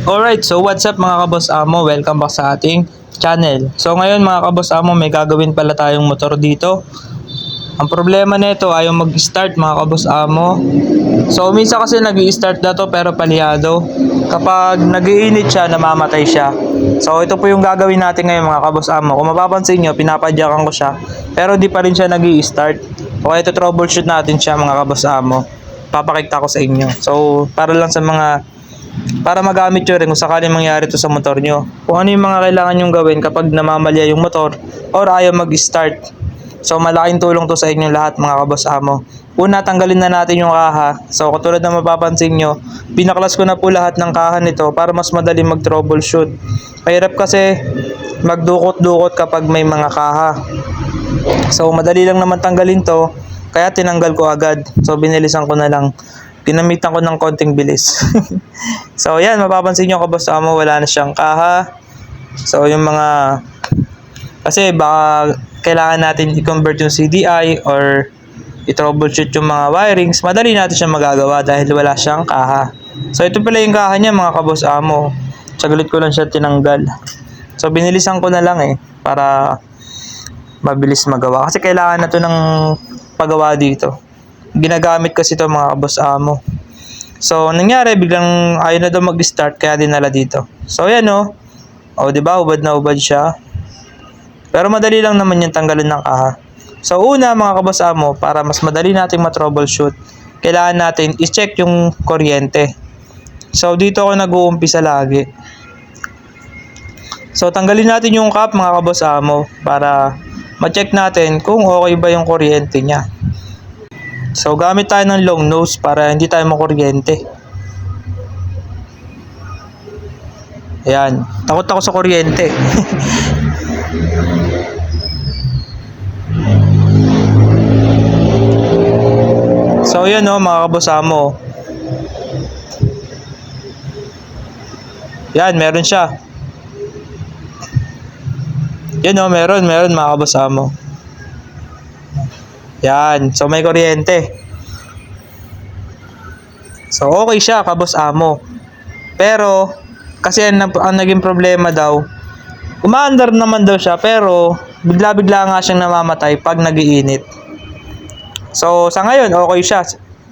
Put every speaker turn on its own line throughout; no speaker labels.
Alright, so what's up mga kaboss amo? Welcome back sa ating channel. So ngayon mga kaboss amo, may gagawin pala tayong motor dito. Ang problema nito ayaw mag-start mga kaboss amo. So minsan kasi nag-i-start na to pero palihado. Kapag nag-iinit siya, namamatay siya. So ito po yung gagawin natin ngayon mga kaboss amo. Kung mapapansin nyo, pinapadyakan ko siya. Pero di pa rin siya nag-i-start. Okay, ito troubleshoot natin siya mga kaboss amo. Papakita ko sa inyo. So para lang sa para magamit nyo rin kung sakaling mangyari to sa motor nyo. Kung ano yung mga kailangan nyong gawin kapag namamalya yung motor or ayaw mag-start. So malaking tulong to sa inyo lahat mga kaboss amo. Una, tanggalin na natin yung kaha. So katulad na mapapansin nyo, pinaklas ko na po lahat ng kaha nito para mas madali mag-troubleshoot. Mahirap kasi magdukot-dukot kapag may mga kaha. So madali lang naman tanggalin to, kaya tinanggal ko agad. So binilisan ko na lang. Ginamitan ko ng konting bilis. So yan, mapapansin nyo kaboss amo, wala na siyang kaha. So yung mga, kasi baka kailangan natin i-convert yung CDI or i-troubleshoot yung mga wirings, madali natin siya magagawa dahil wala siyang kaha. So ito pala yung kaha niya mga kaboss amo. Saglit ko lang siya tinanggal. So binilisan ko na lang para mabilis magawa. Kasi kailangan na to ng paggawa dito. Ginagamit kasi ito mga kaboss amo. So nangyari, biglang ayaw na daw mag-start kaya dinala dito. So yan di ba, ubad na ubad siya. Pero madali lang naman yung tanggalin ng kaha. So una mga kaboss amo, para mas madali nating ma-troubleshoot, kailangan natin i-check yung kuryente. So dito ako nag-uumpisa lagi. So tanggalin natin yung cap mga kaboss amo para ma-check natin kung okay ba yung kuryente niya. So gamit tayo ng long nose para hindi tayo makuryente. Ayan, takot ako sa kuryente. So yan mga kaboss amo. Yan, meron siya. Yan meron mga kaboss amo. Yan, so may kuryente. So okay siya kaboss amo. Pero kasi ang naging problema daw, umaandar naman daw siya pero bigla-bigla nga siyang namamatay pag nagiinit. So sa ngayon okay siya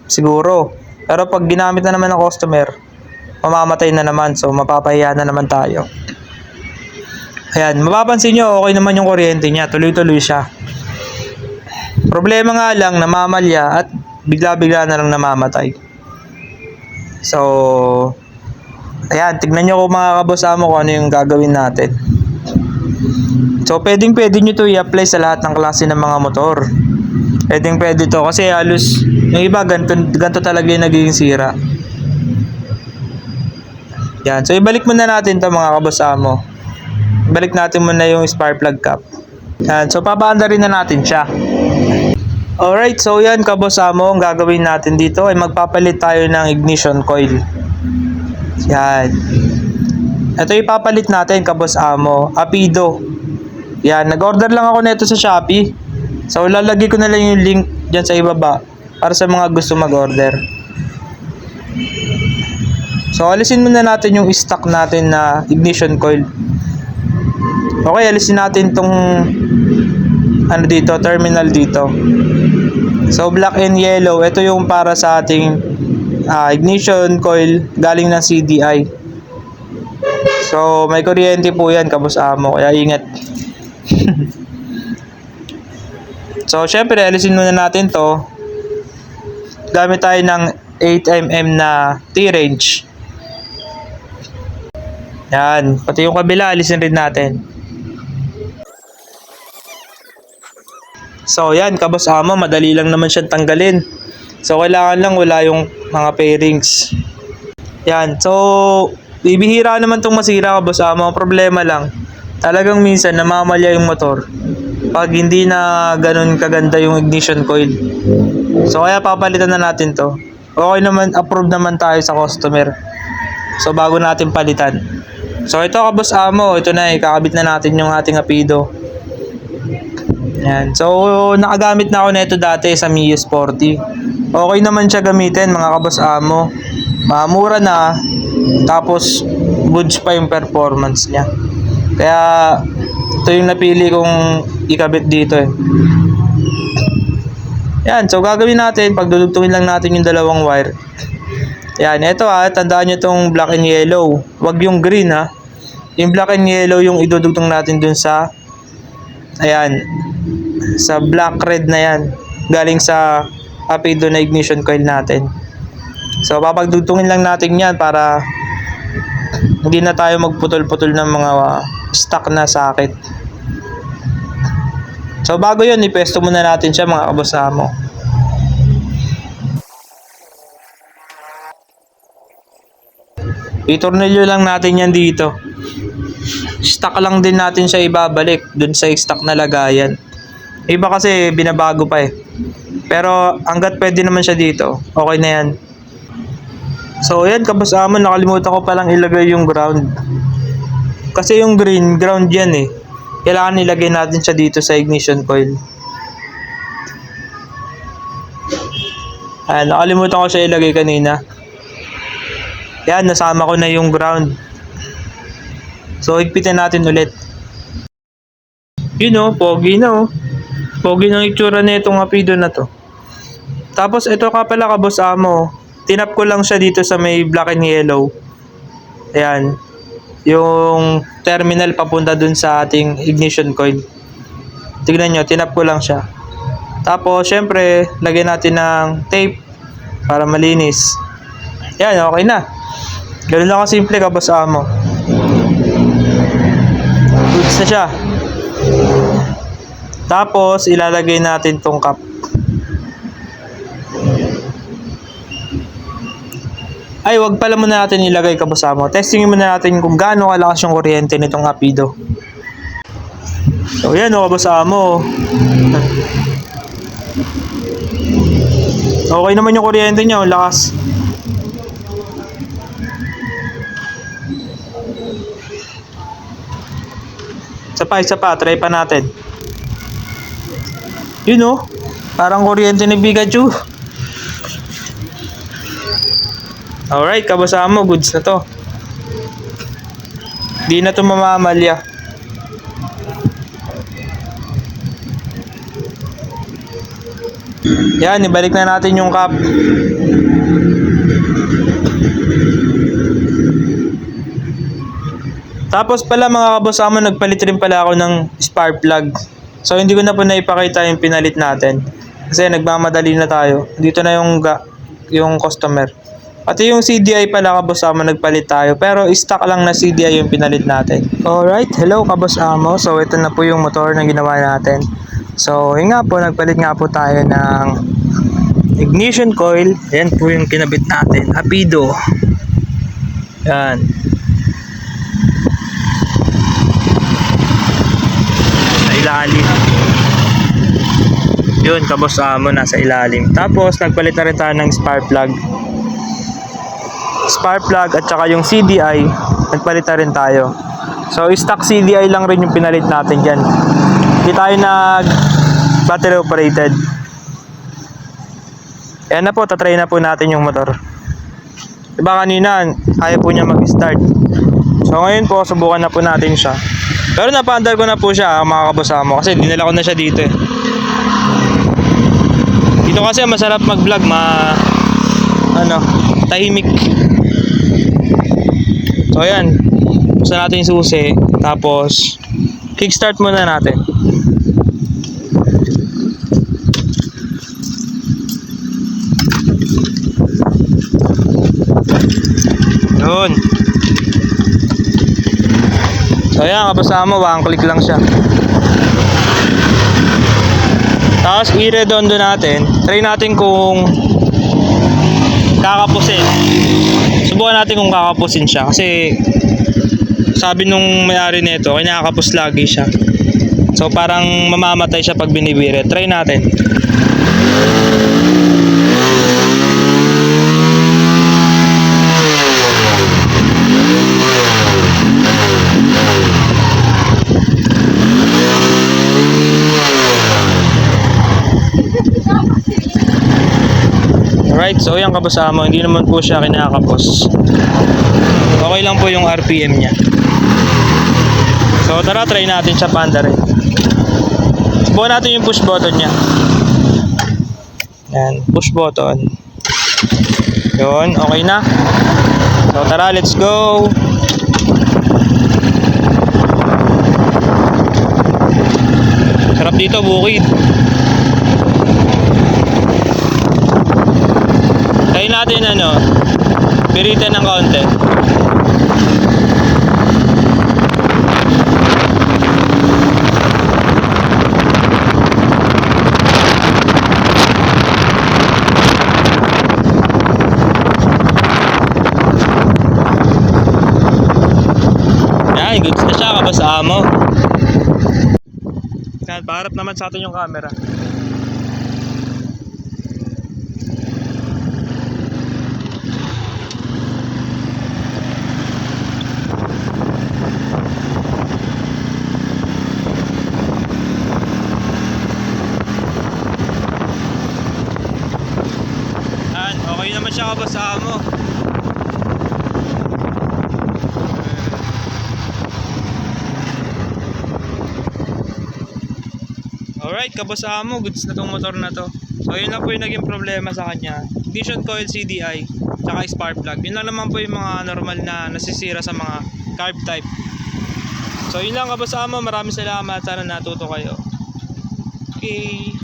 siguro. Pero pag ginamit na naman ng customer, mamamatay na naman, so mapapahiya na naman tayo. Ayan, mapapansin nyo okay naman yung kuryente niya, tuloy-tuloy siya. Problema nga lang, namamalya at bigla-bigla na lang namamatay. So, ayan, tignan nyo kung mga kaboss amo kung ano yung gagawin natin. So, pwede nyo to i-apply sa lahat ng klase ng mga motor. Pwede to kasi halos, yung iba, ganito talaga yung nagiging sira. Yan, so ibalik muna natin to mga kaboss amo. Ibalik natin muna yung spark plug cap. Yan, so papaanda rin na natin siya. Alright, so yan kaboss amo, ang gagawin natin dito ay magpapalit tayo ng ignition coil. Yan. Ito ipapalit natin kaboss amo, Apido. Yan, nag-order lang ako nito sa Shopee. So lalagay ko na lang yung link dyan sa ibaba para sa mga gusto mag-order. So alisin muna natin yung stock natin na ignition coil. Okay, alisin natin tong terminal dito. So black and yellow, ito yung para sa ating ignition coil galing ng CDI. So may kuryente po yan kaboss amo, kaya ingat. So syempre alisin muna natin to. Gamit tayo ng 8mm na T-wrench. Yan, pati yung kabila alisin rin natin. So yan kaboss amo, madali lang naman siyang tanggalin. So kailangan lang wala yung mga pairings. Yan, so bibihira naman itong masira kaboss amo. Ang problema lang, talagang minsan namamalya yung motor pag hindi na ganun kaganda yung ignition coil. So kaya papalitan na natin to. Okay naman, approve naman tayo sa customer. So bago natin palitan. So ito kaboss amo, ito na, ikakabit na natin yung ating Apido. Yan. So, nakagamit na ako nito dati sa Mio Sporty. Okay naman siya gamitin mga kaboss amo. Mura na. Tapos goods pa yung performance niya. Kaya ito yung napili kong ikabit dito eh. Yan, so gagawin natin, pagdudugtungin lang natin yung dalawang wire. Yan, ito tandaan nyo itong black and yellow. Wag yung green ha. Yung black and yellow yung idudugtong natin dun sa, ayan, sa black red na yan. Galing sa Rapido na ignition coil natin. So papagdugtungin lang natin yan para hindi na tayo magputol-putol ng mga stock na socket. So bago yun, ipesto muna natin siya mga kaboss amo. Itornilyo lang natin yan dito. Stock lang din natin siya ibabalik dun sa stock na lagayan. Iba kasi binabago pa eh. Pero hanggat pwede naman siya dito, okay na yan. So ayan kaboss amo, nakalimutan ko palang ilagay yung ground. Kasi yung green, ground yan eh. Kailangan ilagay natin siya dito sa ignition coil. Ayan, nakalimutan ko siya ilagay kanina. Yan, nasama ko na yung ground. So, higpitin natin ulit. Yun o, pogi na o. Pogi ng itsura na itong Rapido na to. Tapos, ito ka pala kaboss amo. Tinap ko lang siya dito sa may black and yellow. Ayan. Yung terminal papunta dun sa ating ignition coil. Tignan nyo, tinap ko lang siya. Tapos, syempre, lagyan natin ng tape para malinis. Yan, okay na. Ganun lang kasimple kaboss amo. Goods na siya. Tapos ilalagay natin tong cap. Ay, wag pala muna natin ilagay kaboss amo. Testingin muna natin kung gaano kalakas yung kuryente nitong Rapido. So yan o kaboss amo. Okay naman yung kuryente niya, lakas. Isa pa, try pa natin. Yun o, parang kuryente ni Pikachu. Alright, kaboss amo, goods na to. Di na to mamamalya. Yan, ibalik na natin yung cap. Tapos pala mga kaboss amo, nagpalit rin pala ako ng spark plug. So hindi ko na po naipakita yung pinalit natin. Kasi nagmamadali na tayo. Dito na yung customer. Pati yung CDI pala kaboss amo, nagpalit tayo. Pero stock lang na CDI yung pinalit natin. Alright, hello kaboss amo. So ito na po yung motor na ginawa natin. So yun nga po, nagpalit nga po tayo ng ignition coil. Ayan po yung kinabit natin. Rapido. Yan. Ilalim. Yun, kaboss amo, nasa ilalim. Tapos nagpalit na rin tayo ng spark plug. Spark plug at saka yung CDI, nagpalit na rin tayo. So stock CDI lang rin yung pinalit natin dyan. Hindi tayo nag battery operated. Ayan na po, tatry na po natin yung motor. Diba kanina, ayaw po niya mag-start. So ngayon po, subukan na po natin siya. Pero napaandar ko na po siya mga kaboss amo, kasi dinala ko na siya dito eh. Dito kasi masarap mag-vlog, tahimik. So ayan, buksan natin yung susi, tapos kickstart muna natin. Yun. So ayan, kabasa mo, one click lang siya. Tapos i-redondo natin. Try natin kung kakapusin. Subukan natin kung kakapusin siya. Kasi sabi nung may-ari nito, kinakapos lagi siya. So parang mamamatay siya pag binibirit. Try natin. Alright, so yung kabasa mo, hindi naman po siya kinakapos. Okay lang po yung RPM niya. So tara, try natin siya panda rin. Subukan natin yung push button niya. Yan, push button. Yun, okay na. So tara, let's go. Sarap dito, bukid. Try natin piritan ng kaunti. Yan, goods na siya, Kaboss Amo. Yan, paharap naman sa atin yung camera. Yan, okay naman siya, Kaboss Amo. Alright, Kaboss Amo, goods na tong motor na to. So yun lang po yung naging problema sa kanya. Ignition coil CDI, tsaka spark plug. Yun lang naman po yung mga normal na nasisira sa mga carb type. So yun lang, Kaboss Amo, maraming salamat. Sana natuto kayo. Okay.